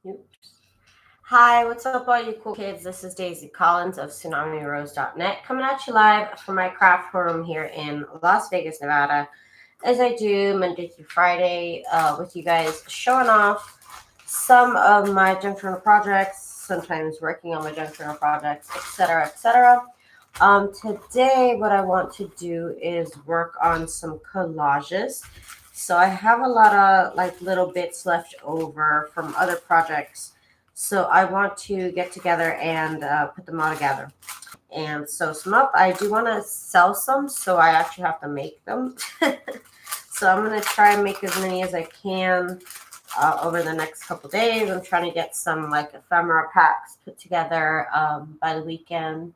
Oops. Hi, what's up, all you cool kids? This is Daisy Collins of TsunamiRose.net coming at you live from my craft room here in Las Vegas, Nevada, as I do Monday through Friday with you guys, showing off some of my junk journal projects, sometimes working on my junk journal projects, etc., etc. Today, what I want to do is work on some collages. So I have a lot of like little bits left over from other projects. So I want to get together and put them all together and sew some up. I do want to sell some, so I actually have to make them. So I'm going to try and make as many as I can over the next couple days. I'm trying to get some like ephemera packs put together by the weekend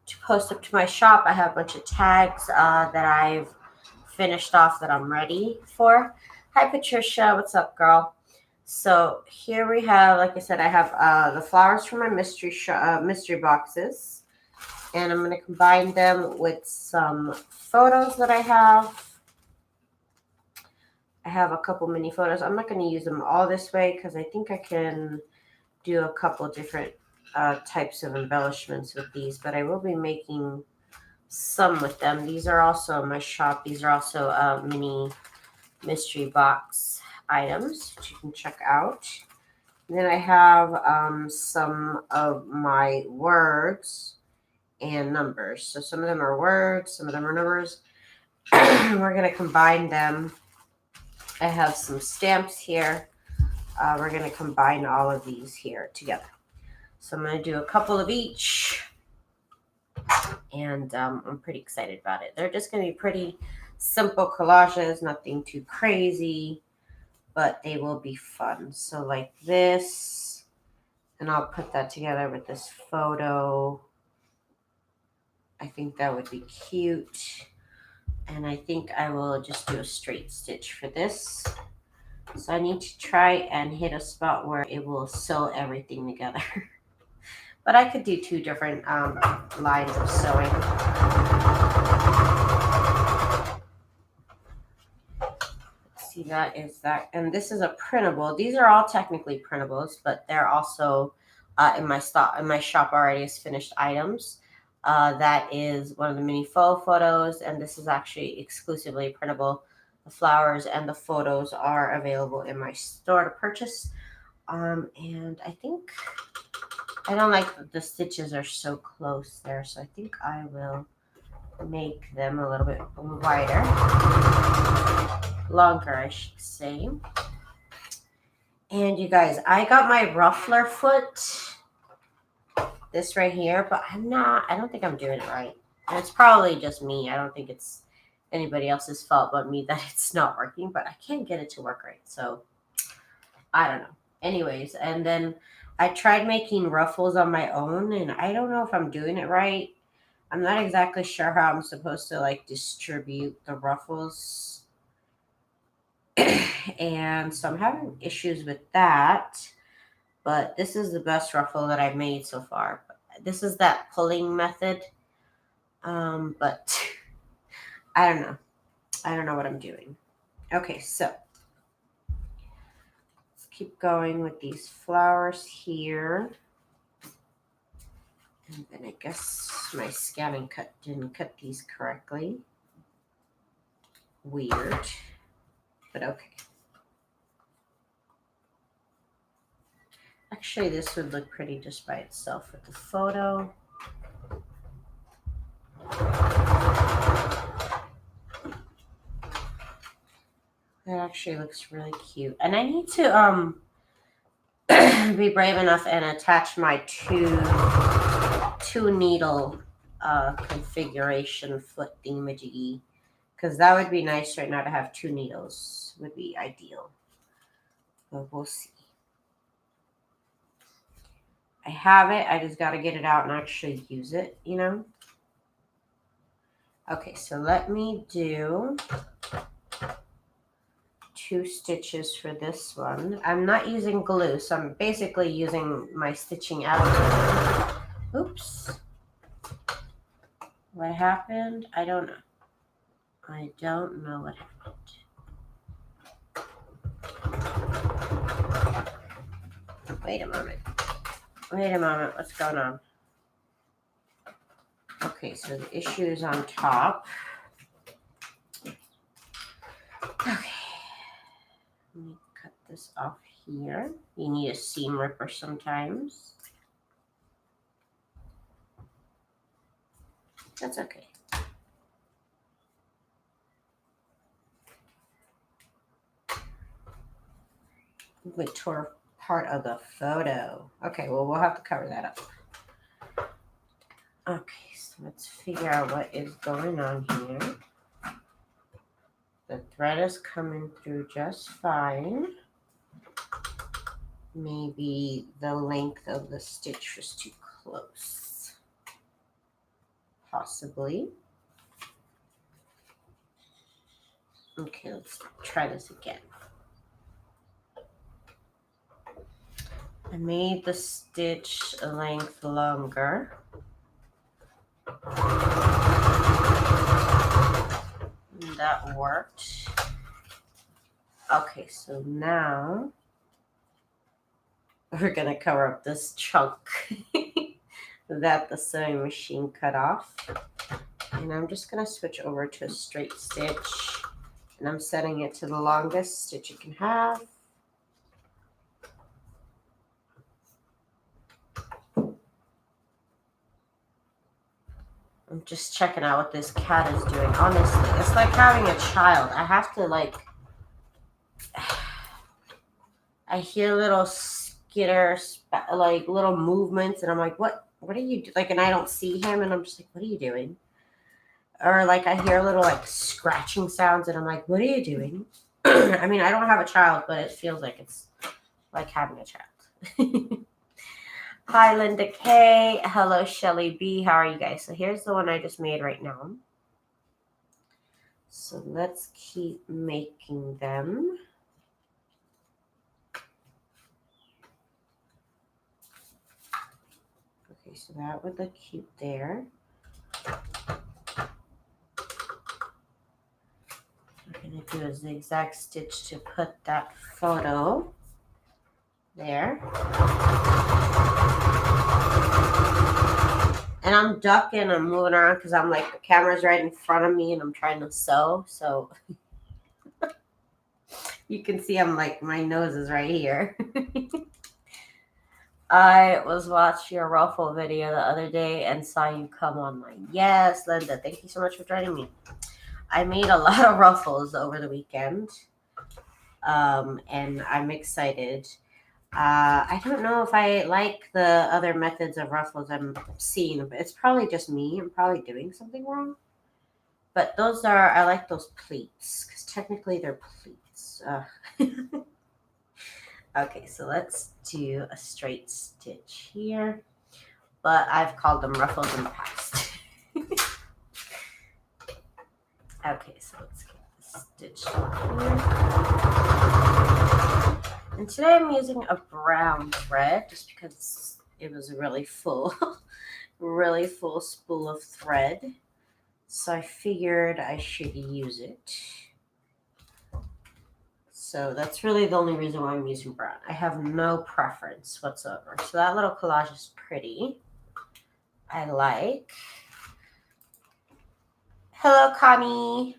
to post up to my shop. I have a bunch of tags that I've finished off that I'm ready for. Hi, Patricia. What's up, girl? So here we have, like I said, I have the flowers from my mystery boxes, and I'm going to combine them with some photos that I have. I have a couple mini photos. I'm not going to use them all this way because I think I can do a couple different types of embellishments with these, but I will be making some with them. These are also my shop. These are also mini mystery box items that you can check out. And then I have some of my words and numbers. So some of them are words, some of them are numbers. We're going to combine them. I have some stamps here. We're going to combine all of these here together. So I'm going to do a couple of each. And I'm pretty excited about it. They're just going to be pretty simple collages, nothing too crazy, but they will be fun. So like this, and I'll put that together with this photo. I think that would be cute. And I think I will just do a straight stitch for this. So I need to try and hit a spot where it will sew everything together. But I could do two different lines of sewing. See, that is that. And this is a printable. These are all technically printables, but they're also in my shop already as finished items. That is one of the mini faux photos, and this is actually exclusively printable. The flowers and the photos are available in my store to purchase. And I think I don't like that the stitches are so close there, so I think I will make them a little bit wider, longer, I should say. And you guys, I got my ruffler foot, this right here, but I don't think I'm doing it right. And it's probably just me. I don't think it's anybody else's fault but me that it's not working, but I can't get it to work right. So I don't know. Anyways, and then I tried making ruffles on my own, and I don't know if I'm doing it right. I'm not exactly sure how I'm supposed to like distribute the ruffles. And so I'm having issues with that. But this is the best ruffle that I've made so far. This is that pulling method. But I don't know. I don't know what I'm doing. Okay, so let's keep going with these flowers here. And then I guess my scanning cut didn't cut these correctly. Weird, but okay. Actually, this would look pretty just by itself with the photo. That actually looks really cute. And I need to be brave enough and attach my two needle configuration foot thingamajiggy, because that would be nice right now to have two needles. Would be ideal. But we'll see. I have it. I just got to get it out and actually use it, you know? Okay, so let me do 2 stitches for this one. I'm not using glue, so I'm basically using my stitching out. Oops. What happened? I don't know. I don't know what happened. Wait a moment. Wait a moment. What's going on? Okay, so the issue is on top. Okay. Let me cut this off here. You need a seam ripper sometimes. That's okay. We tore part of the photo. Okay, well, we'll have to cover that up. Okay, so let's figure out what is going on here. The thread is coming through just fine. Maybe the length of the stitch was too close. Possibly. Okay, let's try this again. I made the stitch length longer. And that worked. Okay, so now we're gonna cover up this chunk that the sewing machine cut off. And I'm just gonna switch over to a straight stitch. And I'm setting it to the longest stitch you can have. I'm just checking out what this cat is doing. Honestly, it's like having a child. I have to I hear little skitters, like little movements, and I'm like, what are you doing? Like, and I don't see him, and I'm just like, what are you doing? Or like I hear little like scratching sounds, and I'm like, what are you doing? I mean, I don't have a child, but it feels like it's like having a child. Hi, Linda K. Hello, Shelly B. How are you guys? So here's the one I just made right now. So let's keep making them. Okay, so that would look cute there. I'm going to do a zigzag stitch to put that photo there. And I'm ducking, I'm moving around because I'm like, the camera's right in front of me and I'm trying to sew. So you can see I'm like, my nose is right here. I was watching your ruffle video the other day and saw you come online. Yes, Linda, thank you so much for joining me. I made a lot of ruffles over the weekend, and I'm excited. I don't know if I like the other methods of ruffles I'm seeing, but it's probably just me. I'm probably doing something wrong. But those are, I like those pleats, because technically they're pleats. Okay, so let's do a straight stitch here. But I've called them ruffles in the past. Okay, so let's get this stitch here. And today I'm using a brown thread just because it was a really full, really full spool of thread. So I figured I should use it. So that's really the only reason why I'm using brown. I have no preference whatsoever. So that little collage is pretty. I like. Hello, Connie.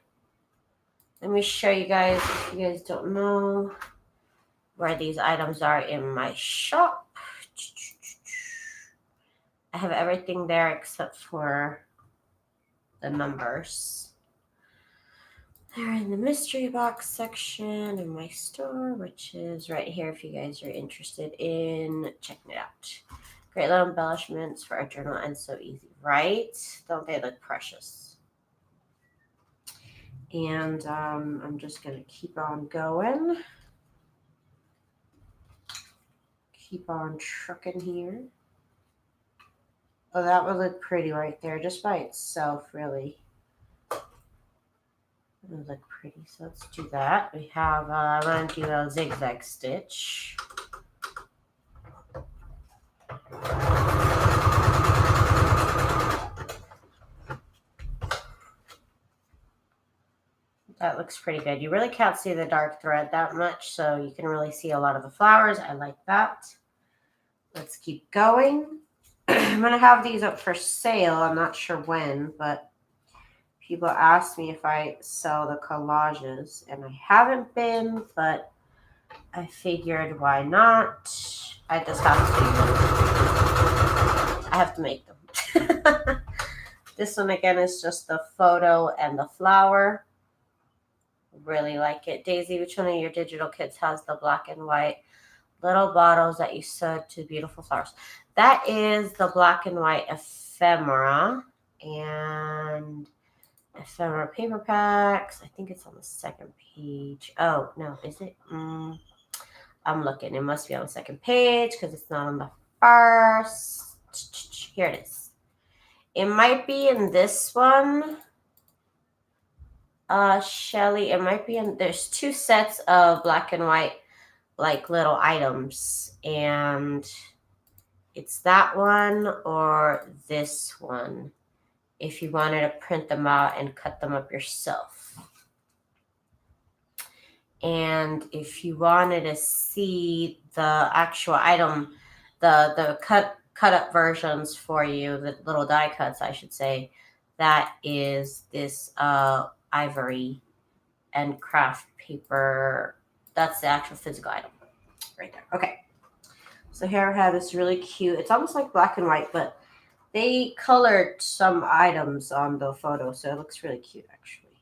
Let me show you guys, if you guys don't know where these items are in my shop. I have everything there except for the numbers. They're in the mystery box section in my store, which is right here if you guys are interested in checking it out. Great little embellishments for a journal and so easy, right? Don't they look precious? And I'm just going to keep on going. Keep on trucking here. Oh, that would look pretty right there, just by itself, really. It would look pretty, so let's do that. We have, I'm going to do a zigzag stitch. That looks pretty good. You really can't see the dark thread that much, so you can really see a lot of the flowers. I like that. Let's keep going. I'm going to have these up for sale. I'm not sure when, but people ask me if I sell the collages, and I haven't been, but I figured why not? I just have to. I have to make them. This one again is just the photo and the flower. Really like it. Daisy, which one of your digital kits has the black and white little bottles that you sewed to beautiful flowers? That is the black and white ephemera and ephemera paper packs. I think it's on the second page. Oh, no, is it? I'm looking. It must be on the second page because it's not on the first. Here it is. It might be in this one. Shelly, it might be in, there's 2 sets of black and white, like little items, and it's that one or this one if you wanted to print them out and cut them up yourself. And if you wanted to see the actual item, the cut up versions for you, the little die cuts, I should say, that is this ivory and craft paper. That's the actual physical item right there. Okay. So here I have this really cute, it's almost like black and white, but they colored some items on the photo, so it looks really cute actually.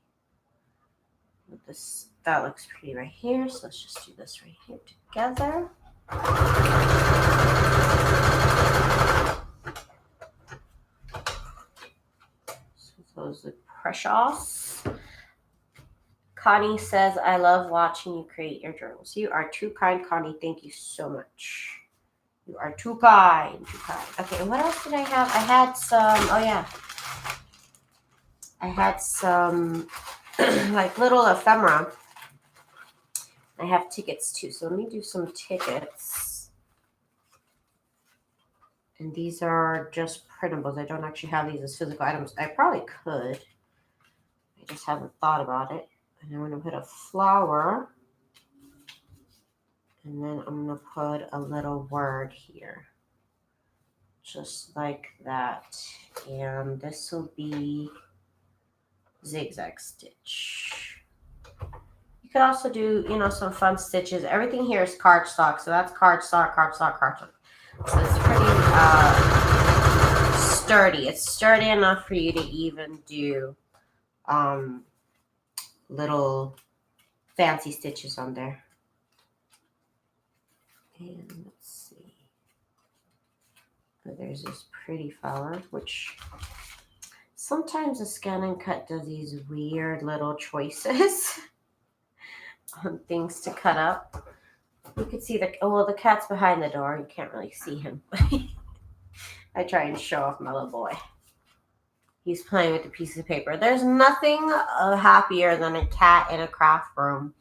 This, that looks pretty right here, so let's just do this right here together. So those look precious. Connie says, I love watching you create your journals. You are too kind, Connie. Thank you so much. You are too kind. Too kind. Okay, what else did I have? I had some, oh yeah. I had some like little ephemera. I have tickets too. So let me do some tickets. And these are just printables. I don't actually have these as physical items. I probably could. I just haven't thought about it. And I'm going to put a flower. And then I'm going to put a little word here. Just like that. And this will be zigzag stitch. You could also do, you know, some fun stitches. Everything here is cardstock. So that's cardstock, cardstock, cardstock. So it's pretty sturdy. It's sturdy enough for you to even do little fancy stitches on there. And let's see. There's this pretty flower, which sometimes the Scan and Cut does these weird little choices on things to cut up. You can see the, oh, well, the cat's behind the door. You can't really see him. I try and show off my little boy. He's playing with a piece of paper. There's nothing happier than a cat in a craft room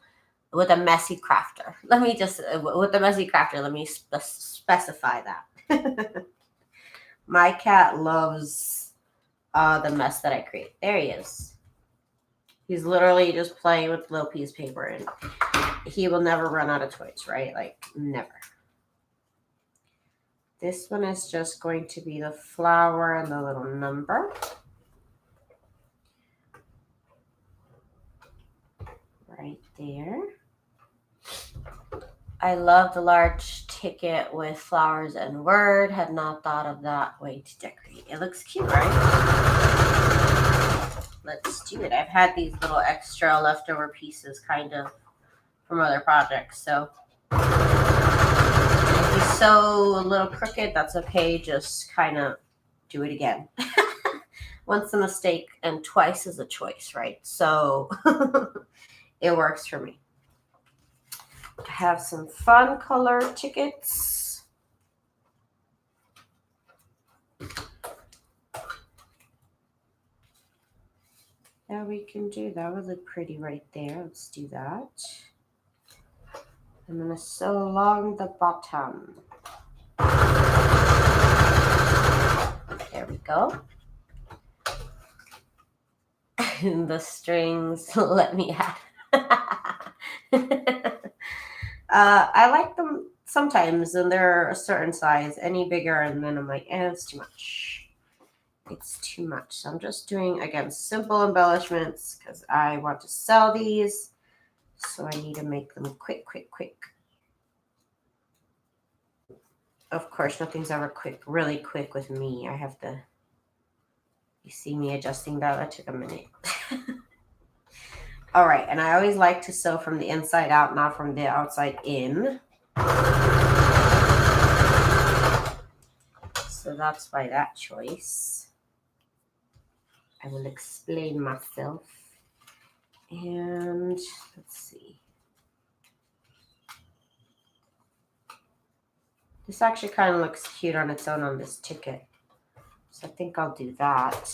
with a messy crafter. Let me just, with a messy crafter, let me specify that. My cat loves the mess that I create. There he is. He's literally just playing with a little piece of paper, and he will never run out of toys, right? Like, never. This one is just going to be the flower and the little number. Right there. I love the large ticket with flowers and word. Had not thought of that way to decorate. It looks cute, right? Let's do it. I've had these little extra leftover pieces kind of from other projects. So if you sew a little crooked, that's okay. Just kind of do it again. Once a mistake and twice is a choice, right? So it works for me. I have some fun color tickets. Yeah, we can do that. Would look pretty right there. Let's do that. I'm going to sew along the bottom. There we go. The strings let me add. I like them sometimes, and they're a certain size. Any bigger, and then I'm like, it's too much. It's too much. So I'm just doing, again, simple embellishments because I want to sell these. So I need to make them quick, quick, quick. Of course, nothing's ever quick, really quick with me. I have to, you see me adjusting that. That took a minute. All right, and I always like to sew from the inside out, not from the outside in. So that's why that choice. I will explain myself. And let's see. This actually kind of looks cute on its own on this ticket. So I think I'll do that.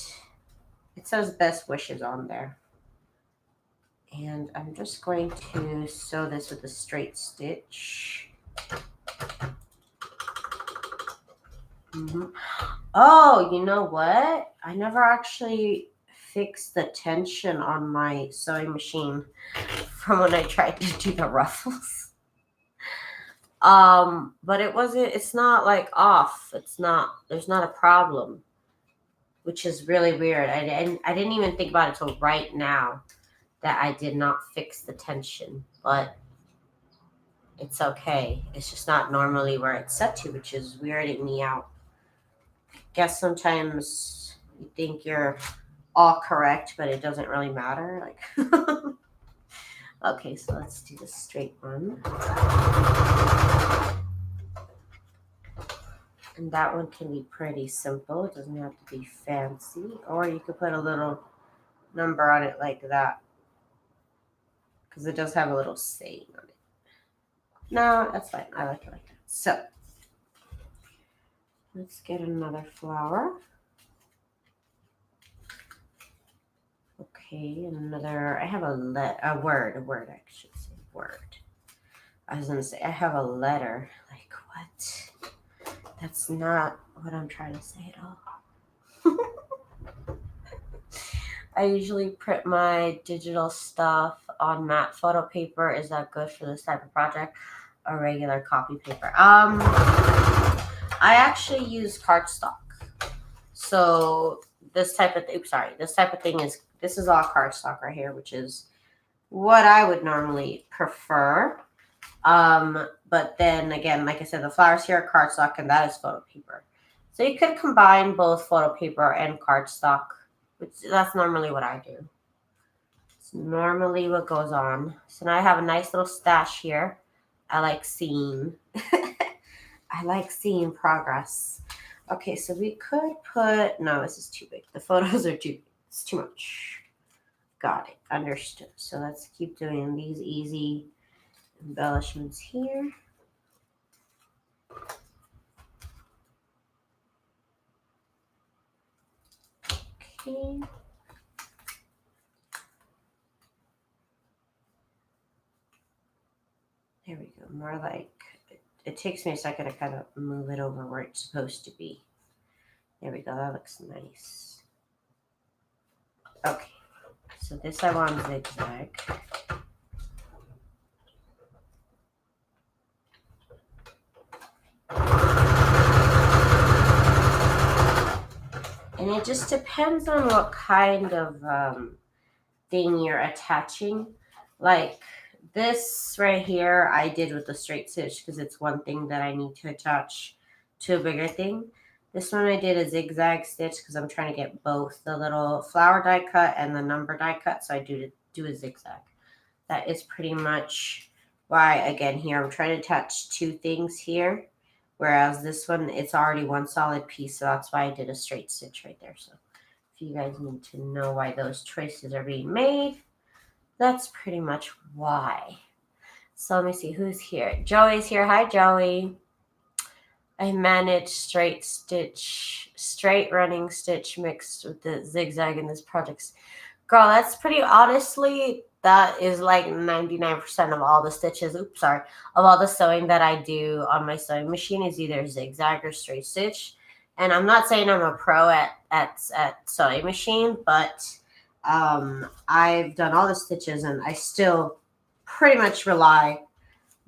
It says best wishes on there. And I'm just going to sew this with a straight stitch. Oh, you know what? I never actually fixed the tension on my sewing machine from when I tried to do the ruffles. But it's not like off. There's not a problem, which is really weird. I didn't even think about it till right now that I did not fix the tension, but it's okay. It's just not normally where it's set to, which is weirding me out. Guess sometimes you think you're all correct, but it doesn't really matter. Like, okay, so let's do the straight one. And that one can be pretty simple. It doesn't have to be fancy. Or you could put a little number on it like that, because it does have a little saying on it. No, that's fine. I like it like that. So let's get another flower. Okay, another. I have a word. I should say word. I was gonna say I have a letter. Like what? That's not what I'm trying to say at all. I usually print my digital stuff on matte photo paper. Is that good for this type of project? Or regular copy paper? I actually use cardstock. So this type of thing is all cardstock right here, which is what I would normally prefer. But then again, like I said, the flowers here are cardstock and that is photo paper. So you could combine both photo paper and cardstock, which that's normally what I do. It's normally what goes on. So now I have a nice little stash here. I like seeing progress. Okay, so we could put, no, this is too big. The photos are it's too much. Got it, understood. So let's keep doing these easy embellishments here. Okay. There we go. More like, it takes me a second to kind of move it over where it's supposed to be. There we go. That looks nice. Okay. So this I want zigzag. And it just depends on what kind of thing you're attaching. Like this right here, I did with the straight stitch because it's one thing that I need to attach to a bigger thing. This one I did a zigzag stitch because I'm trying to get both the little flower die cut and the number die cut. So I do a zigzag. That is pretty much why, again, here I'm trying to attach two things here. Whereas this one, it's already one solid piece. So that's why I did a straight stitch right there. So if you guys need to know why those choices are being made, that's pretty much why. So let me see who's here. Joey's here. Hi, Joey. I manage straight running stitch mixed with the zigzag in this project. Girl, that's pretty, honestly, that is like 99% of all the stitches, of all the sewing that I do on my sewing machine is either zigzag or straight stitch. And I'm not saying I'm a pro at sewing machine, but I've done all the stitches and I still pretty much rely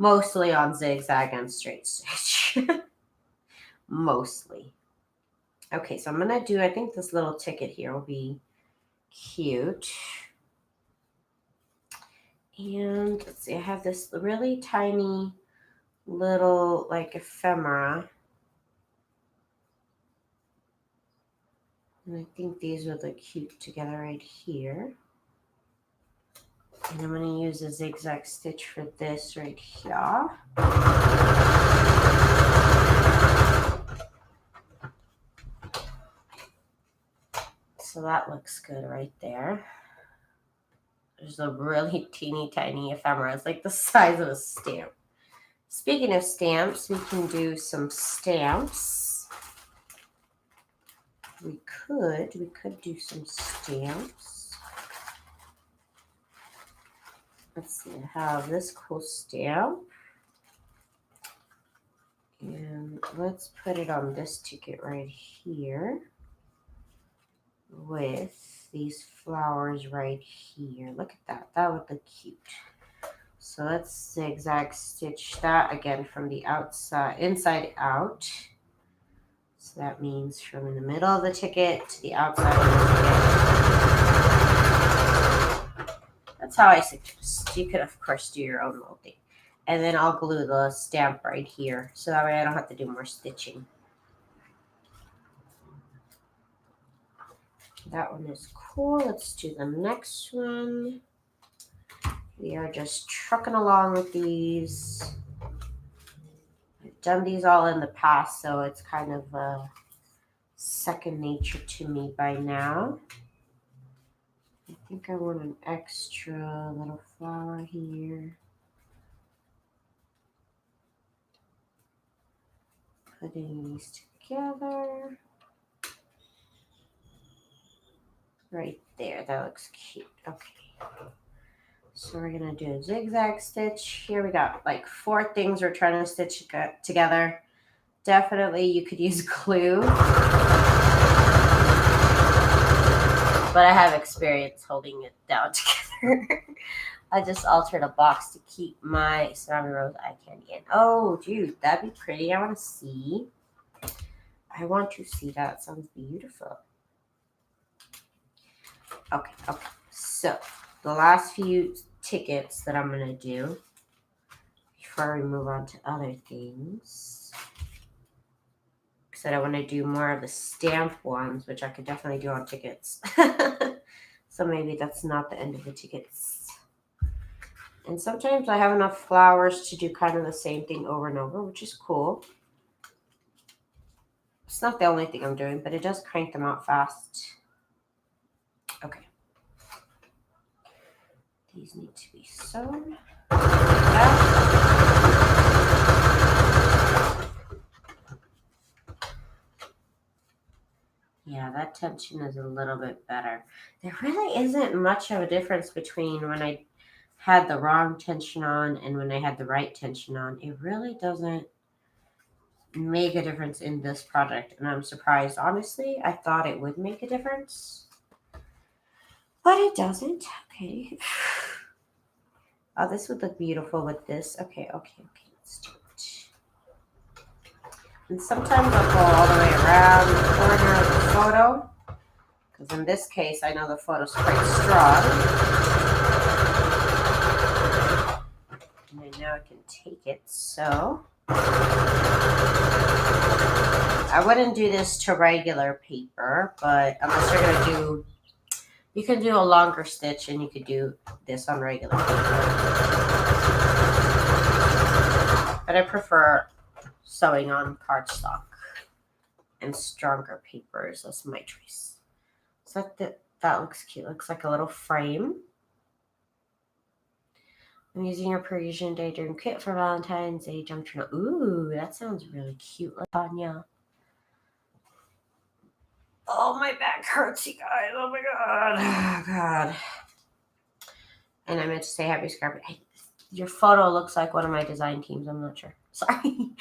Mostly on zigzag and straight stitch. Mostly. Okay, so I'm going to do, I think this little ticket here will be cute. And let's see, I have this really tiny little like ephemera. And I think these would look cute together right here. And I'm going to use a zigzag stitch for this right here. So that looks good right there. There's a really teeny tiny ephemera. It's like the size of a stamp. Speaking of stamps, we can do some stamps. We could do some stamps. Let's see, I have this cool stamp. And let's put it on this ticket right here with these flowers right here. Look at that. That would look cute. So let's zigzag stitch that again from the outside, inside out. So that means from in the middle of the ticket to the outside of the ticket. That's how I suggest. You could, of course, do your own little thing. And then I'll glue the stamp right here. So that way I don't have to do more stitching. That one is cool. Let's do the next one. We are just trucking along with these. I've done these all in the past, so it's kind of second nature to me by now. I think I want an extra little flower here. Putting these together. Right there, that looks cute. Okay. So we're gonna do a zigzag stitch. Here we got like 4 things we're trying to stitch together. Definitely you could use glue. But I have experience holding it down together. I just altered a box to keep my Tsunami Rose eye candy in. Oh, dude, that'd be pretty. I want to see. I want to see that. Sounds beautiful. Okay. So the last few tickets that I'm going to do before we move on to other things. Because I want to do more of the stamp ones, which I could definitely do on tickets. So maybe that's not the end of the tickets. And sometimes I have enough flowers to do kind of the same thing over and over, which is cool. It's not the only thing I'm doing, but it does crank them out fast. Okay. These need to be sewn. Yeah, that tension is a little bit better. There really isn't much of a difference between when I had the wrong tension on and when I had the right tension on. It really doesn't make a difference in this project, and I'm surprised. Honestly, I thought it would make a difference, but it doesn't. Okay. Oh, this would look beautiful with this. Okay, let's do it. And sometimes I'll go all the way around the corner of the photo, because in this case I know the photo's quite strong. And I know I can take it, so I wouldn't do this to regular paper, but unless you're going to do, you can do a longer stitch and you could do this on regular paper. But I prefer sewing on cardstock and stronger papers. That's my choice. So that looks cute. Looks like a little frame. I'm using your Parisian Daydream kit for Valentine's Day jump journal. Ooh, that sounds really cute, Latanya. Oh, my back hurts, you guys. Oh, my God. Oh, God. And I meant to say happy scrapbook. Your photo looks like one of my design teams. I'm not sure. Sorry.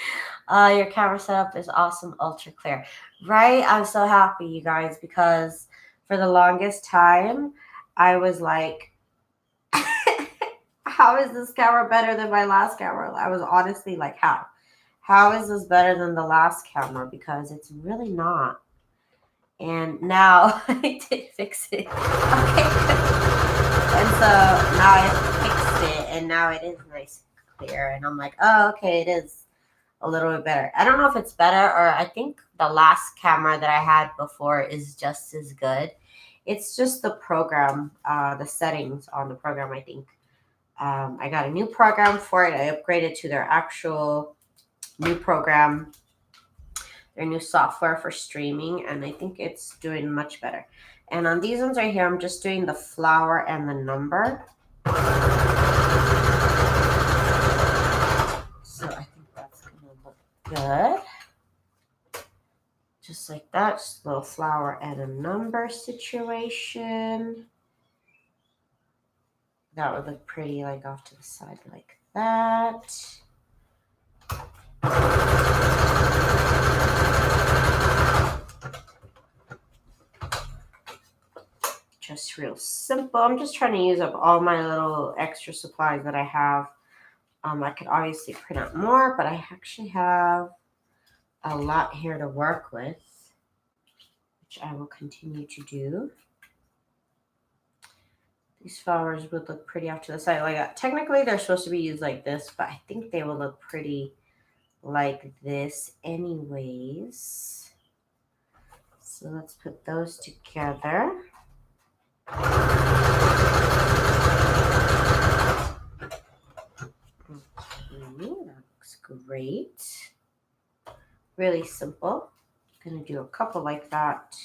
Your camera setup is awesome. Ultra clear. Right? I'm so happy, you guys, because for the longest time, I was like, how is this camera better than my last camera? I was honestly like, how? How is this better than the last camera? Because it's really not. And now I did fix it. Okay. And so now I fixed it, and now it is nice and clear. And I'm like, oh, okay, it is a little bit better. I don't know if it's better, or I think the last camera that I had before is just as good. It's just the program, the settings on the program, I think. I got a new program for it. I upgraded to their actual new program, their new software for streaming, and I think it's doing much better. And on these ones right here, I'm just doing the flower and the number. So I think that's going to look good. Just like that, just a little flower and a number situation. That would look pretty, like off to the side like that. Just real simple. I'm just trying to use up all my little extra supplies that I have. I could obviously print out more, but I actually have a lot here to work with, which I will continue to do. These flowers would look pretty off to the side. Like technically, they're supposed to be used like this, but I think they will look pretty like this anyways. So let's put those together. Okay, that looks great. Really simple. I'm gonna do a couple like that.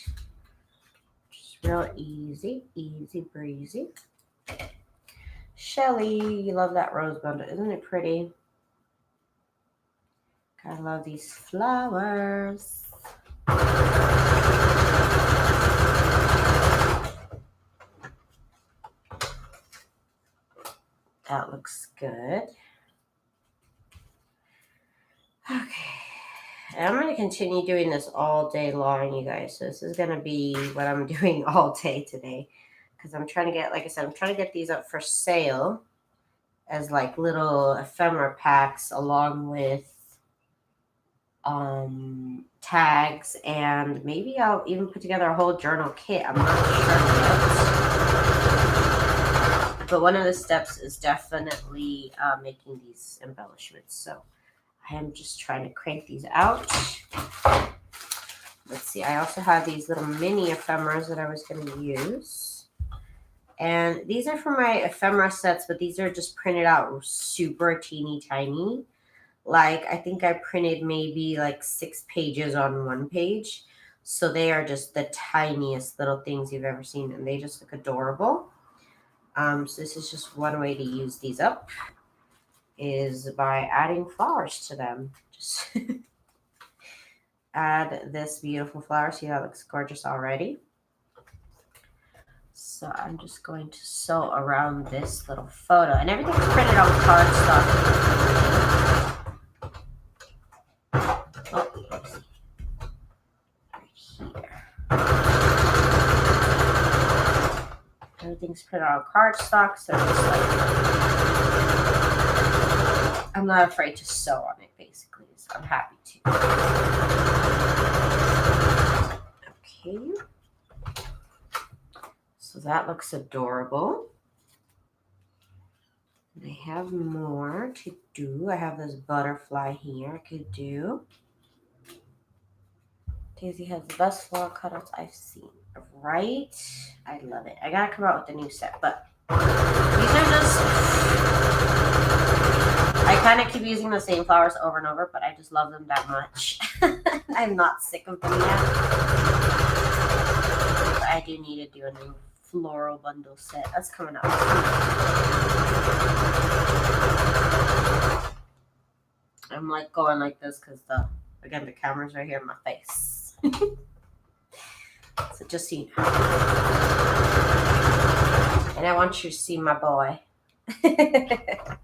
Just real easy, easy breezy. Shelly, you love that rose bundle. Isn't it pretty? I love these flowers. That looks good. Okay. And I'm going to continue doing this all day long, you guys. So this is going to be what I'm doing all day today. Because I'm trying to get, like I said, I'm trying to get these up for sale as like little ephemera packs along with tags, and maybe I'll even put together a whole journal kit. I'm not sure yet. But one of the steps is definitely making these embellishments. So I am just trying to crank these out. Let's see. I also have these little mini ephemeras that I was going to use. And these are for my ephemera sets, but these are just printed out super teeny tiny. Like, I think I printed maybe like 6 pages on one page. So they are just the tiniest little things you've ever seen, and they just look adorable. So this is just one way to use these up, is by adding flowers to them. Just add this beautiful flower. See how it looks gorgeous already? So I'm just going to sew around this little photo, and everything's printed on cardstock. Oh, right here. Everything's printed on cardstock, so just like, I'm not afraid to sew on it, basically. So I'm happy to. Okay. So that looks adorable. And I have more to do. I have this butterfly here I could do. Daisy has the best floral cutouts I've seen. Right? I love it. I gotta come out with a new set, but these are just, I kind of keep using the same flowers over and over, but I just love them that much. I'm not sick of them yet. But I do need to do a new floral bundle set. That's coming up. I'm like going like this because again, the camera's right here in my face. So just so you know. And I want you to see my boy. I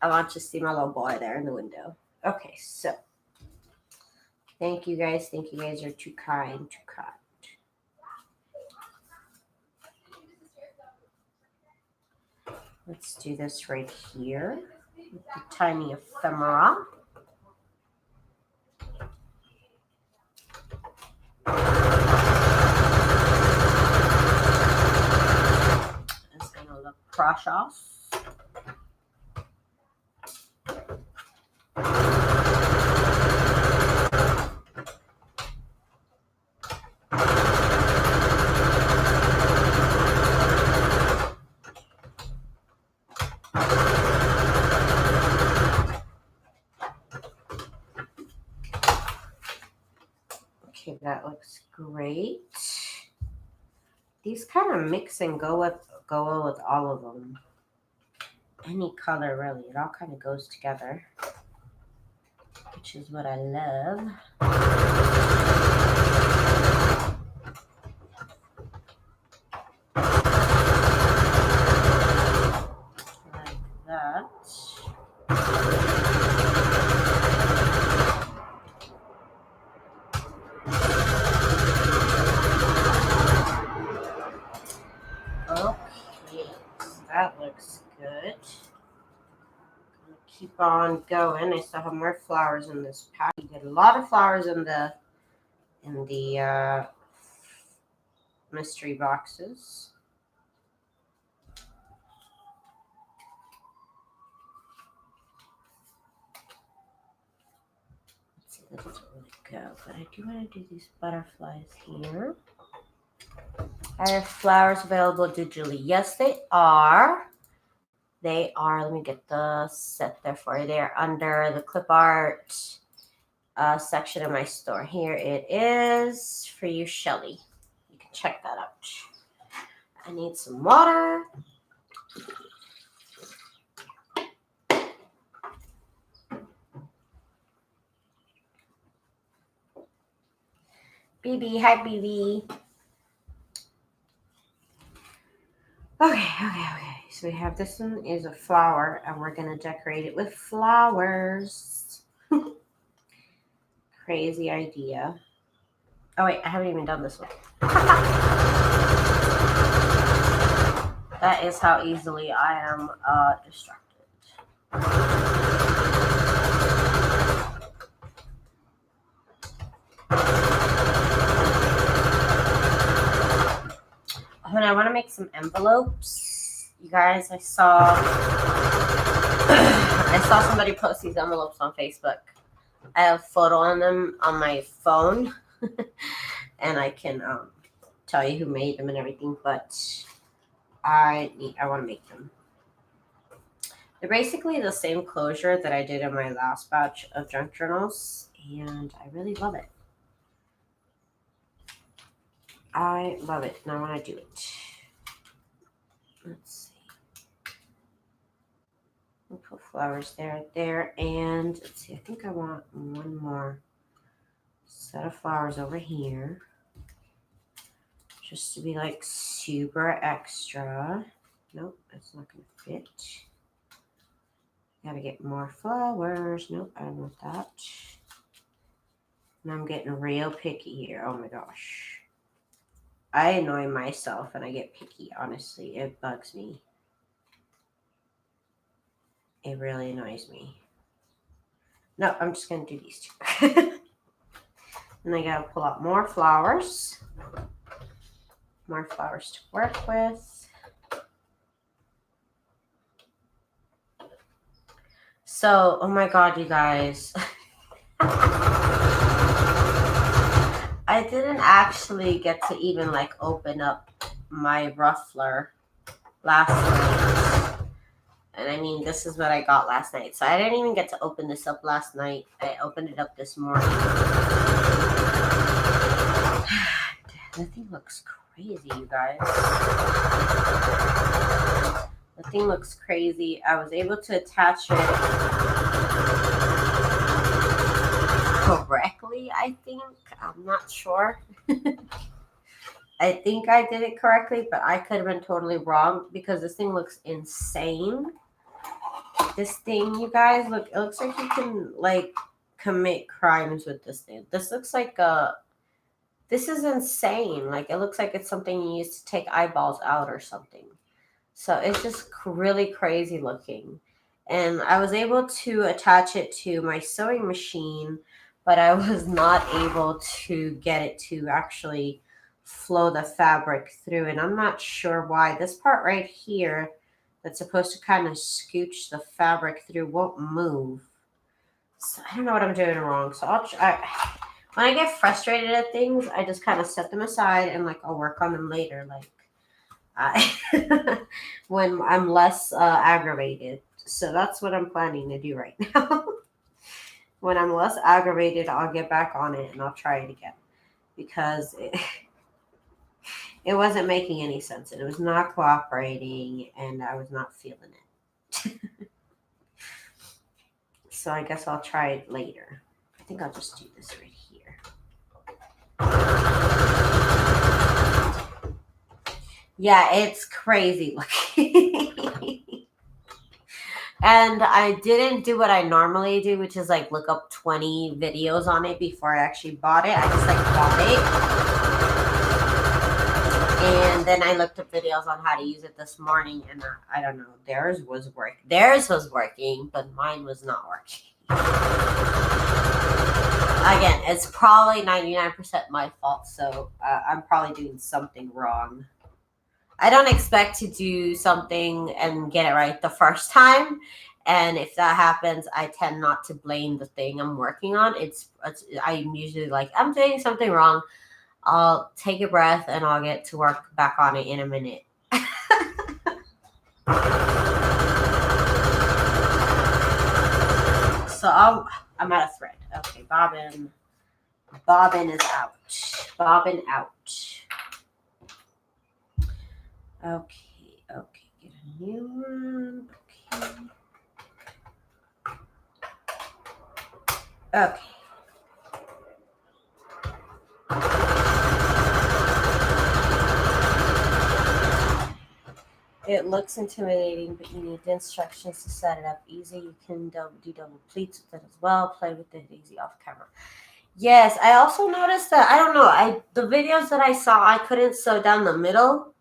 want you to see my little boy there in the window. Okay, so thank you guys. Thank you guys are too kind, too kind. Let's do this right here with the tiny ephemera. It's gonna look precious. Okay, that looks great. These kind of mix and go well with all of them. Any color really, it all kind of goes together, which is what I love. Like that. Okay, so that looks good. Keep on going. I still have more flowers in this pack. You get a lot of flowers in the mystery boxes. Let's see, this doesn't really go, but I do want to do these butterflies here. Are there flowers available digitally? Yes, they are. They are. Let me get the set there for you. They are under the Clipart section of my store. Here it is for you, Shelly. You can check that out. I need some water. BB, hi BB. Okay. So we have this one is a flower, and we're gonna decorate it with flowers. Crazy idea. Oh wait, I haven't even done this one. That is how easily I am distracted. When I want to make some envelopes, you guys, I saw somebody post these envelopes on Facebook. I have a photo on them on my phone, and I can tell you who made them and everything. But I want to make them. They're basically the same closure that I did in my last batch of junk journals, and I really love it. I love it, and I want to do it. Let's see. We'll put flowers there, and let's see. I think I want one more set of flowers over here, just to be like super extra. Nope, that's not gonna fit. Gotta get more flowers. Nope, I don't want that. And I'm getting real picky here. Oh my gosh. I annoy myself when I get picky, honestly. It bugs me. It really annoys me. No, I'm just going to do these two. And I got to pull out more flowers. More flowers to work with. So, oh my god, you guys. I didn't actually get to even like open up my Ruffler last night. And I mean, this is what I got last night. So I didn't even get to open this up last night. I opened it up this morning. The thing looks crazy, you guys. The thing looks crazy. I was able to attach it correctly, I think. I'm not sure. I think I did it correctly, but I could have been totally wrong because this thing looks insane. This thing, you guys, look, it looks like you can like commit crimes with this thing. This looks like this is insane. Like, it looks like it's something you use to take eyeballs out or something. So it's just really crazy looking. And I was able to attach it to my sewing machine, but I was not able to get it to actually flow the fabric through. And I'm not sure why. This part right here that's supposed to kind of scooch the fabric through won't move. So I don't know what I'm doing wrong. So I'll try. When I get frustrated at things, I just kind of set them aside and like I'll work on them later. Like when I'm less aggravated. So that's what I'm planning to do right now. When I'm less aggravated, I'll get back on it and I'll try it again because it wasn't making any sense and it was not cooperating and I was not feeling it. So I guess I'll try it later. I think I'll just do this right here. Yeah, it's crazy looking. And I didn't do what I normally do, which is like look up 20 videos on it before I actually bought it. I just like bought it. And then I looked up videos on how to use it this morning. And I don't know, theirs was working, but mine was not working. Again, it's probably 99% my fault. So I'm probably doing something wrong. I don't expect to do something and get it right the first time. And if that happens, I tend not to blame the thing I'm working on. I'm usually like, I'm doing something wrong. I'll take a breath and I'll get to work back on it in a minute. So I'm out of thread. Okay, bobbin is out. Bobbin out. Okay, get a new one. Okay. It looks intimidating, but you need the instructions to set it up easy. You can do double pleats with it as well. Play with it easy off camera. Yes, I also noticed that, I don't know, the videos that I saw, I couldn't sew down the middle,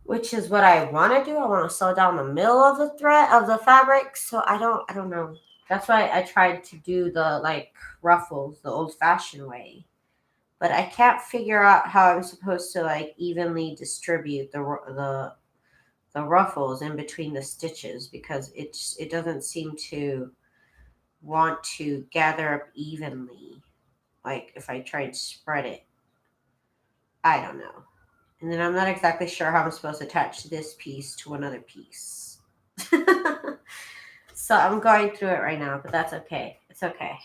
which is what I want to do. I want to sew down the middle of the thread of the fabric. So I don't know. That's why I tried to do the like ruffles the old-fashioned way. But I can't figure out how I'm supposed to like evenly distribute the ruffles in between the stitches because it doesn't seem to want to gather up evenly. Like if I try and spread it, I don't know. And then I'm not exactly sure how I'm supposed to attach this piece to another piece. So I'm going through it right now, but that's okay. It's okay.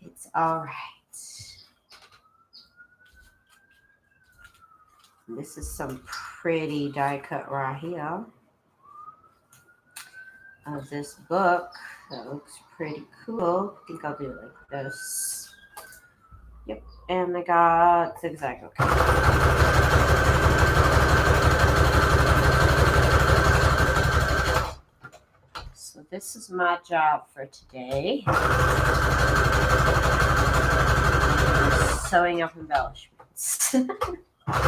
It's all right. This is some pretty die cut right here of this book. That looks pretty cool. I think I'll do it like this. Yep. And I got zigzag. Okay. So this is my job for today. Sewing up embellishments. I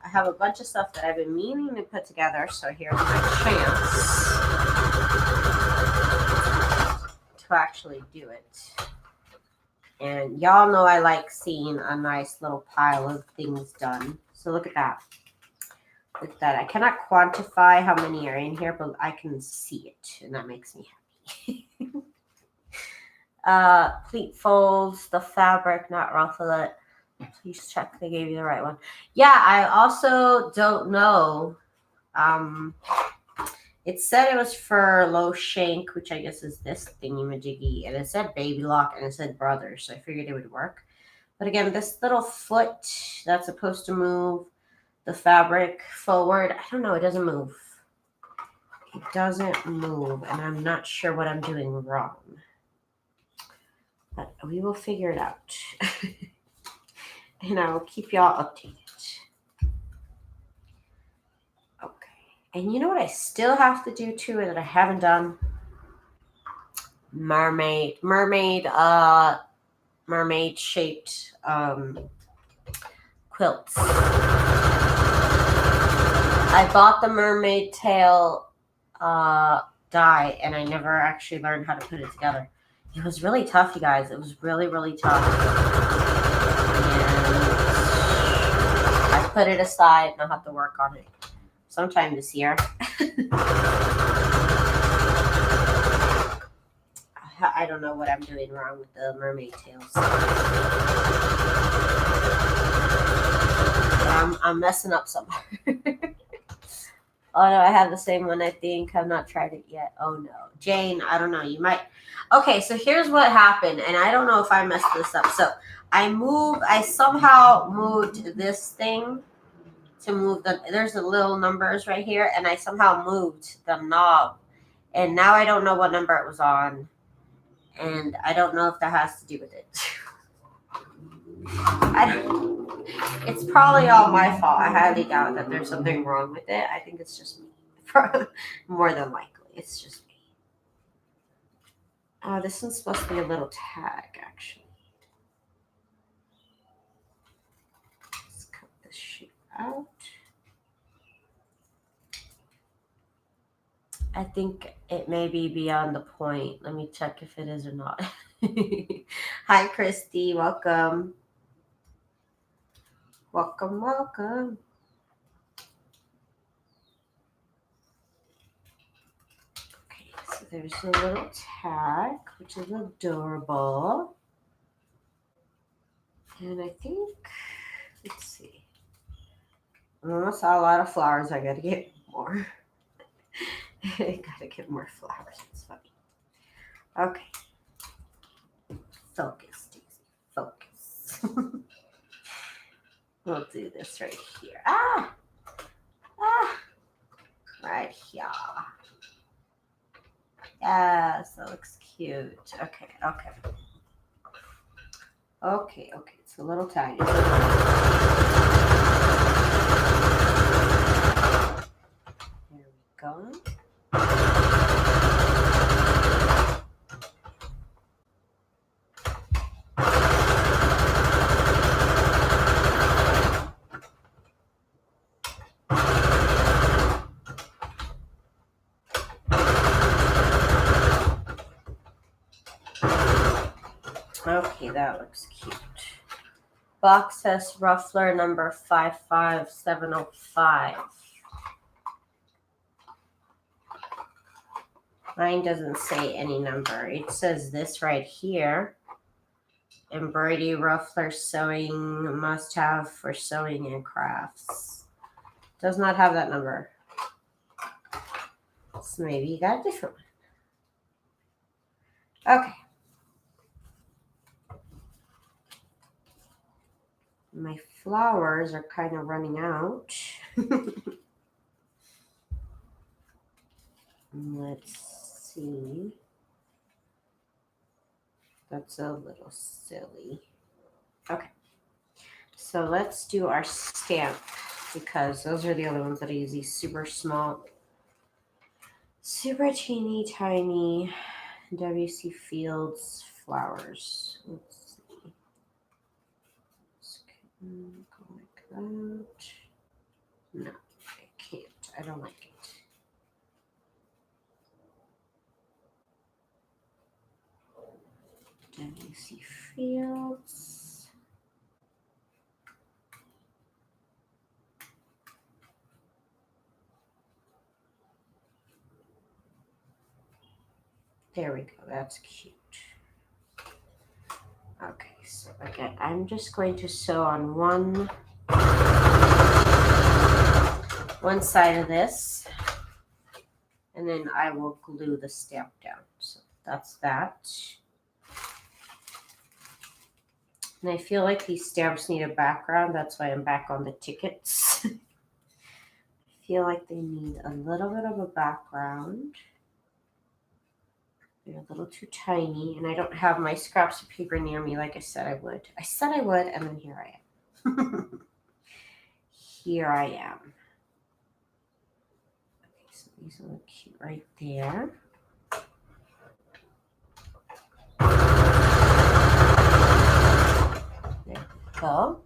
have a bunch of stuff that I've been meaning to put together, so here's my chance to actually do it. And y'all know I like seeing a nice little pile of things done. So look at that. Look at that. I cannot quantify how many are in here, but I can see it, and that makes me happy. Pleat folds, the fabric, not ruffle it. Please check they gave you the right one. Yeah, I also don't know. It said it was for low shank, which I guess is this thingy-majiggy, and it said baby lock and it said brother, so I figured it would work. But again, this little foot that's supposed to move the fabric forward, I don't know, it doesn't move. It doesn't move, and I'm not sure what I'm doing wrong. But we will figure it out. And I will keep y'all updated. Okay. And you know what I still have to do too that I haven't done? Mermaid mermaid shaped quilts. I bought the mermaid tail die, and I never actually learned how to put it together. It was really tough, you guys. It was really, really tough. And I put it aside, and I'll have to work on it sometime this year. I don't know what I'm doing wrong with the mermaid tails. I'm messing up somewhere. Oh no, I have the same one, I think. I've not tried it yet. Oh no. Jane, I don't know. You might. Okay, so here's what happened, and I don't know if I messed this up. So I somehow moved this thing to move there's the little numbers right here, and I somehow moved the knob. And now I don't know what number it was on. And I don't know if that has to do with it. It's probably all my fault. I highly doubt that there's something wrong with it. I think it's just me. More than likely. It's just me. Oh, this one's supposed to be a little tag, actually. Let's cut this shape out. I think it may be beyond the point. Let me check if it is or not. Hi, Christy. Welcome. Welcome, welcome. Okay, so there's a little tag, which is adorable. And I think, let's see. I almost saw a lot of flowers. I gotta get more. I gotta get more flowers. It's funny. Okay. Focus, Daisy. Focus. We'll do this right here. Right here. Yes, that looks cute. Okay. It's a little tiny. Here we go. Okay, that looks cute. Box says Ruffler number 55705. Mine doesn't say any number. It says this right here. Embroidery Ruffler sewing must have for sewing and crafts. Does not have that number. So maybe you got a different one. Okay. My flowers are kind of running out. Let's see. That's a little silly. Okay. So let's do our stamp, because those are the other ones that I use, these super small, super teeny tiny WC Fields flowers. Let's see. Go like that. No, I can't. I don't like it. WC Fields. There we go. That's cute. Okay, so again, I'm just going to sew on one side of this, and then I will glue the stamp down. So that's that. And I feel like these stamps need a background. That's why I'm back on the tickets. I feel like they need a little bit of a background. They're a little too tiny, and I don't have my scraps of paper near me like I said I would. I said I would, and then here I am. Here I am. Okay, so these will look cute right there. There we go.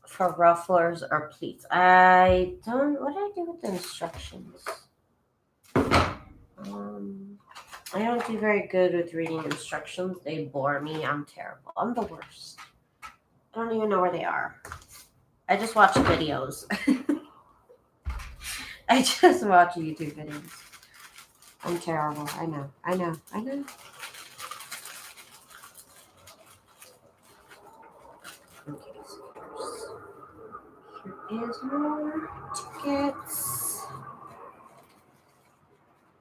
For rufflers or pleats. I don't, what did I do with the instructions? I don't do very good with reading instructions. They bore me. I'm terrible. I'm the worst. I don't even know where they are. I just watch videos. I just watch YouTube videos. I'm terrible. I know. Okay, so here is more tickets.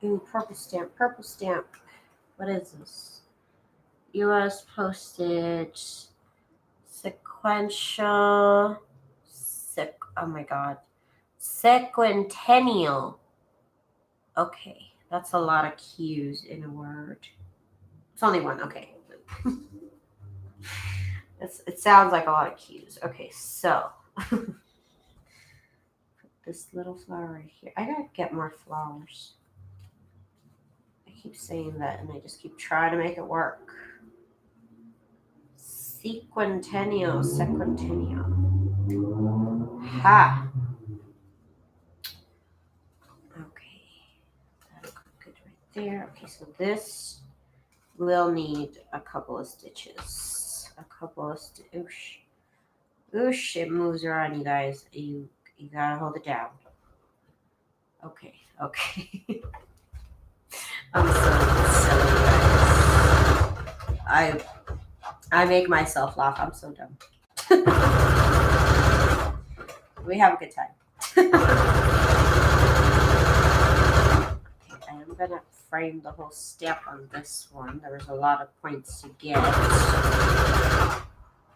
Ooh, purple stamp, purple stamp. What is this? U.S. postage, sequential, oh my god, sequentennial. Okay, that's a lot of Q's in a word. It's only one, okay. It sounds like a lot of Q's. Okay, so put this little flower right here. I gotta get more flowers. I keep saying that and I just keep trying to make it work. Sequentennial. Ha! Okay, that'll go good right there. Okay, so this will need a couple of stitches. Oosh. Oosh, it moves around, you guys. You gotta hold it down. Okay. I'm so silly, guys. I make myself laugh. I'm so dumb. We have a good time. Okay, I am gonna frame the whole stamp on this one. There was a lot of points to get.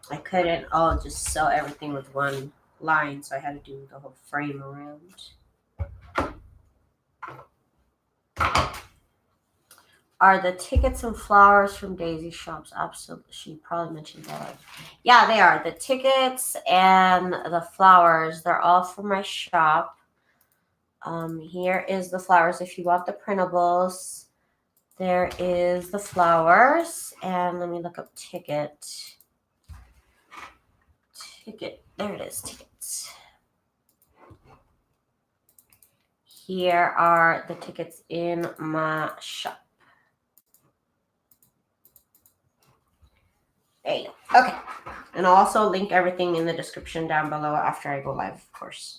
I couldn't all just sew everything with one line, so I had to do the whole frame around. Are the tickets and flowers from Daisy shops? Absolutely. She probably mentioned that. Yeah, they are. The tickets and the flowers, they're all from my shop. Here is the flowers if you want the printables. There is the flowers. And let me look up ticket. There it is, tickets. Here are the tickets in my shop. There you go. Okay. And I'll also link everything in the description down below after I go live, of course.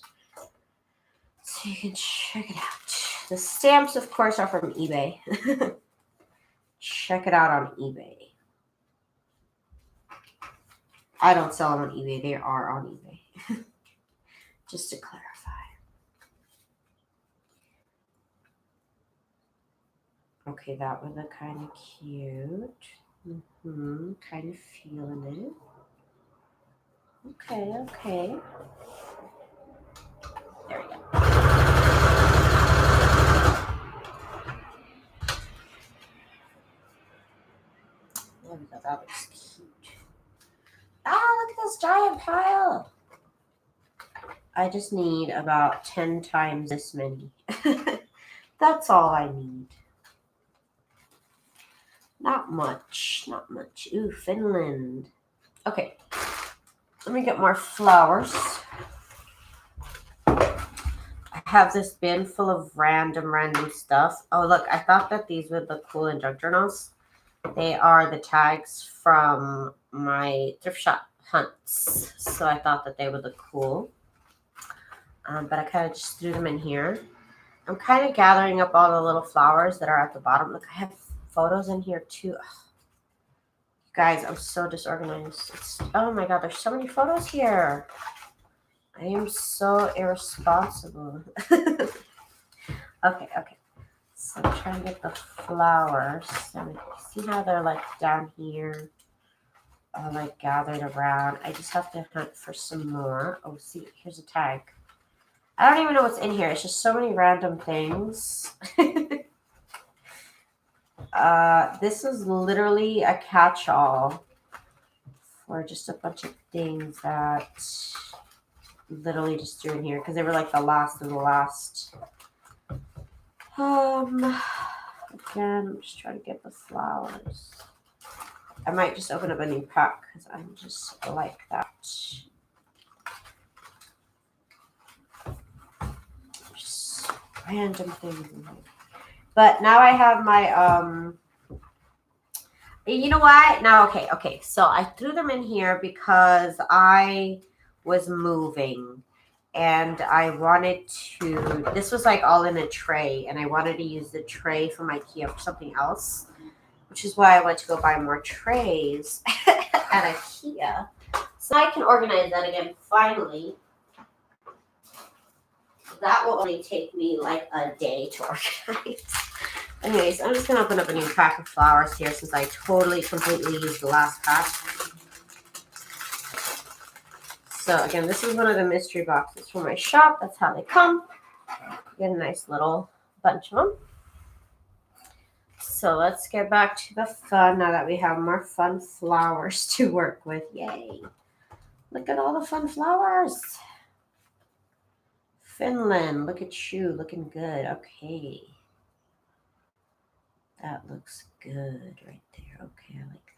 So you can check it out. The stamps, of course, are from eBay. Check it out on eBay. I don't sell them on eBay. They are on eBay. Just to clarify. Okay, that was kind of cute. Kind of feeling it. Okay. There we go. There we go. That looks cute. Look at this giant pile. I just need about 10 times this many. That's all I need. Not much. Ooh, Finland. Okay. Let me get more flowers. I have this bin full of random stuff. Oh, look, I thought that these were the cool in junk journals. They are the tags from my thrift shop hunts. So I thought that they would look cool. But I kind of just threw them in here. I'm kind of gathering up all the little flowers that are at the bottom. Look, I have photos in here too. Ugh. Guys, I'm so disorganized. Oh my god, there's so many photos here. I am so irresponsible. Okay. So I'm trying to get the flowers. See how they're like down here, all like gathered around. I just have to hunt for some more. Oh, see, here's a tag. I don't even know what's in here. It's just so many random things. This is literally a catch-all for just a bunch of things that literally just threw in here because they were like the last of the last. Again, I'm just trying to get the flowers. I might just open up a new pack because I'm just like that. Just random things. But now I have my, you know what? Now, okay. So I threw them in here because I was moving and I wanted to, this was like all in a tray and I wanted to use the tray from IKEA for something else, which is why I went to go buy more trays at IKEA. So I can organize that again finally. That will only take me like a day to organize. Anyways, I'm just going to open up a new pack of flowers here since I completely used the last pack. So again, this is one of the mystery boxes from my shop. That's how they come. Get a nice little bunch of them. So let's get back to the fun now that we have more fun flowers to work with. Yay. Look at all the fun flowers. Finland, look at you, looking good. Okay. That looks good right there. Okay, I like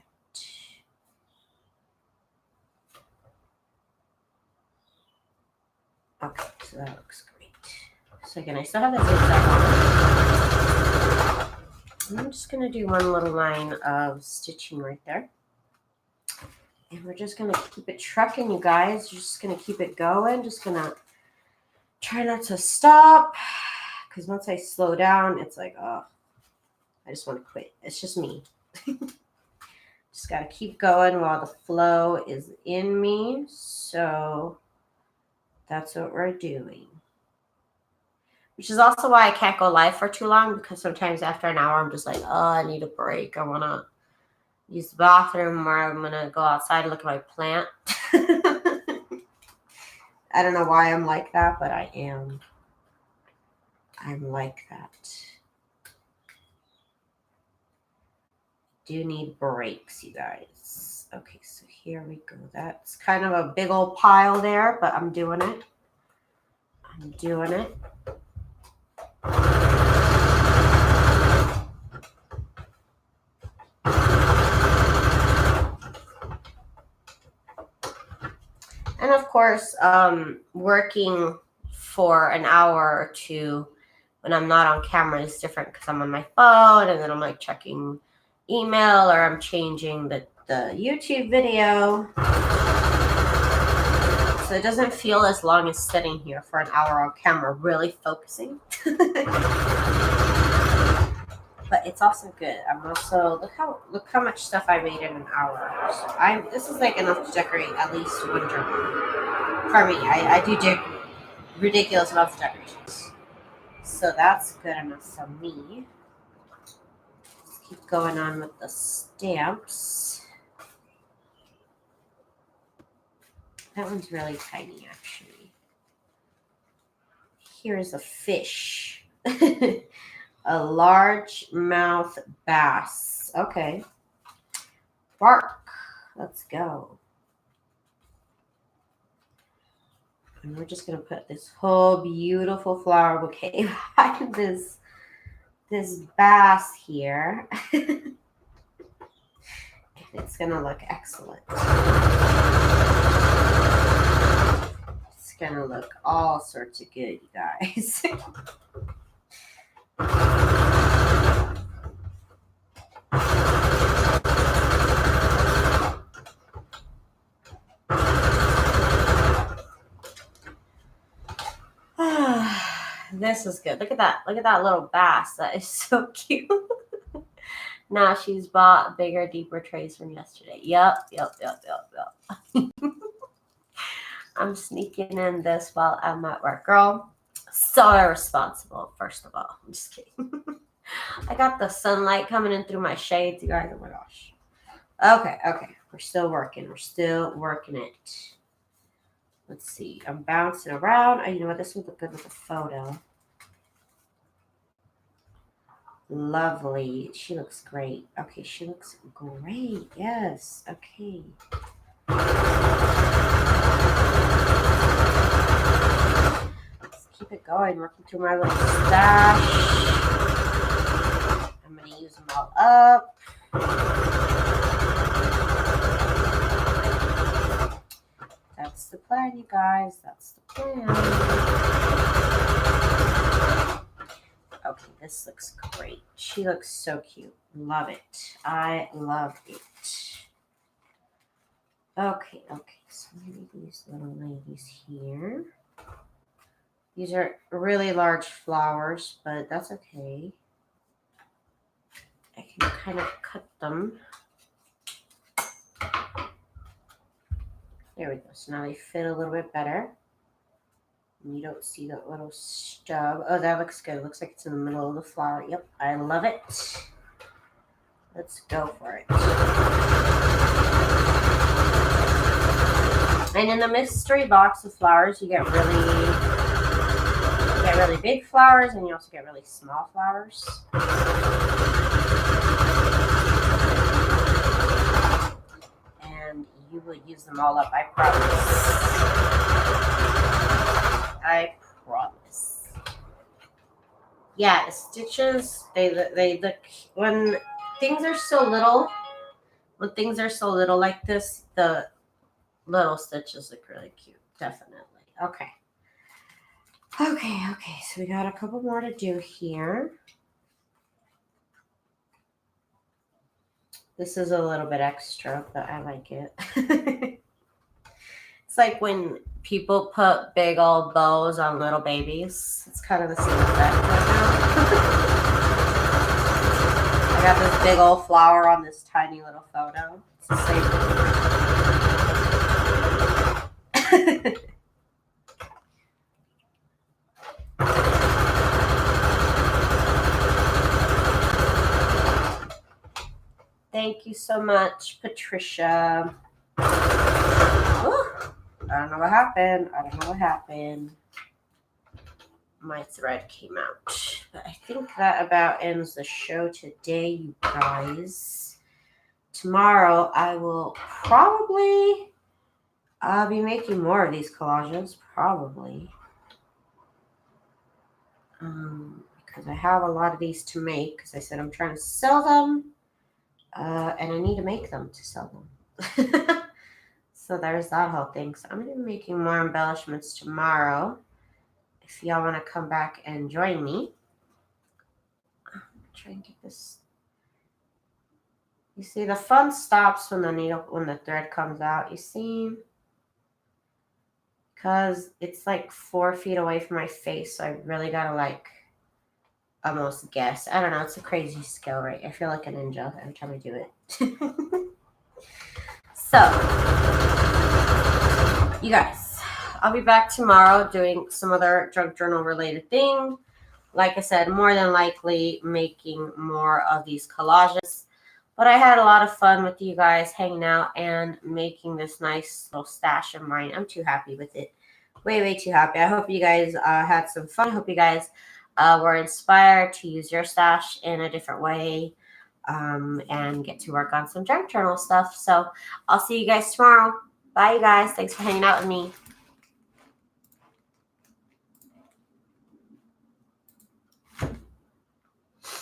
that. Okay, so that looks great. So again, I still have that zigzag on. I'm just going to do one little line of stitching right there. And we're just going to keep it trucking, you guys. Just going to keep it going. Just going to try not to stop. Because once I slow down, it's like, oh, I just want to quit. It's just me. Just got to keep going while the flow is in me. So that's what we're doing. Which is also why I can't go live for too long, because sometimes after an hour, I'm just like, oh, I need a break. I want to use the bathroom, or I'm going to go outside and look at my plant. I don't know why I'm like that, but I am. I'm like that. Do need breaks, you guys. Okay, so here we go. That's kind of a big old pile there, but I'm doing it. I'm doing it. And of course, working for an hour or two when I'm not on camera is different because I'm on my phone and then I'm like checking email or I'm changing the YouTube video. So it doesn't feel as long as sitting here for an hour on camera, really focusing. But it's also good. I'm also, look how much stuff I made in an hour. So this is like enough to decorate at least one journal. For me, I do ridiculous amounts of decorations. So that's good enough for me. Let's keep going on with the stamps. That one's really tiny, actually. Here's a fish. A largemouth bass. Okay. Bark. Let's go. And we're just going to put this whole beautiful flower bouquet behind this bass here. And it's going to look excellent. It's going to look all sorts of good, you guys. This is good. Look at that. Look at that little bass. That is so cute. Now she's bought bigger, deeper trays from yesterday. Yep. I'm sneaking in this while I'm at work. Girl, so irresponsible, first of all. I'm just kidding. I got the sunlight coming in through my shades, you guys. Oh my gosh. Okay. We're still working. We're still working it. Let's see. I'm bouncing around. Oh, you know what? This would look good with a photo. Lovely. She looks great. Okay, she looks great. Yes. Okay. Let's keep it going. Working through my little stash. I'm going to use them all up. the plan, you guys. That's the plan. Okay, this looks great. She looks so cute. Love it. I love it. Okay. So maybe these little ladies here. These are really large flowers, but that's okay. I can kind of cut them. There we go. So now they fit a little bit better. And you don't see that little stub. Oh, that looks good. It looks like it's in the middle of the flower. Yep, I love it. Let's go for it. And in the mystery box of flowers, you get really big flowers, and you also get really small flowers. And you will use them all up, I promise. I promise. Yeah, the stitches, they look, when things are so little like this, the little stitches look really cute. Definitely. Okay. So we got a couple more to do here. This is a little bit extra, but I like it. It's like when people put big old bows on little babies. It's kind of the same effect right now. I got this big old flower on this tiny little photo. It's the same. Thank you so much, Patricia. Ooh, I don't know what happened. My thread came out. But I think that about ends the show today, you guys. Tomorrow I will probably be making more of these collages, probably. Because I have a lot of these to make, because I said I'm trying to sell them. And I need to make them to sell them. So there's that whole thing. So I'm going to be making more embellishments tomorrow. If y'all want to come back and join me. I'm trying to get this. You see, the fun stops when the thread comes out. You see? Because it's like 4 feet away from my face. So I really got to like almost guess. I don't know. It's a crazy skill, right? I feel like a ninja every time I do it. So, you guys, I'll be back tomorrow doing some other junk journal related thing. Like I said, more than likely making more of these collages. But I had a lot of fun with you guys hanging out and making this nice little stash of mine. I'm too happy with it. Way too happy. I hope you guys had some fun. I hope you guys were inspired to use your stash in a different way and get to work on some junk journal stuff. So I'll see you guys tomorrow. Bye, you guys. Thanks for hanging out with me.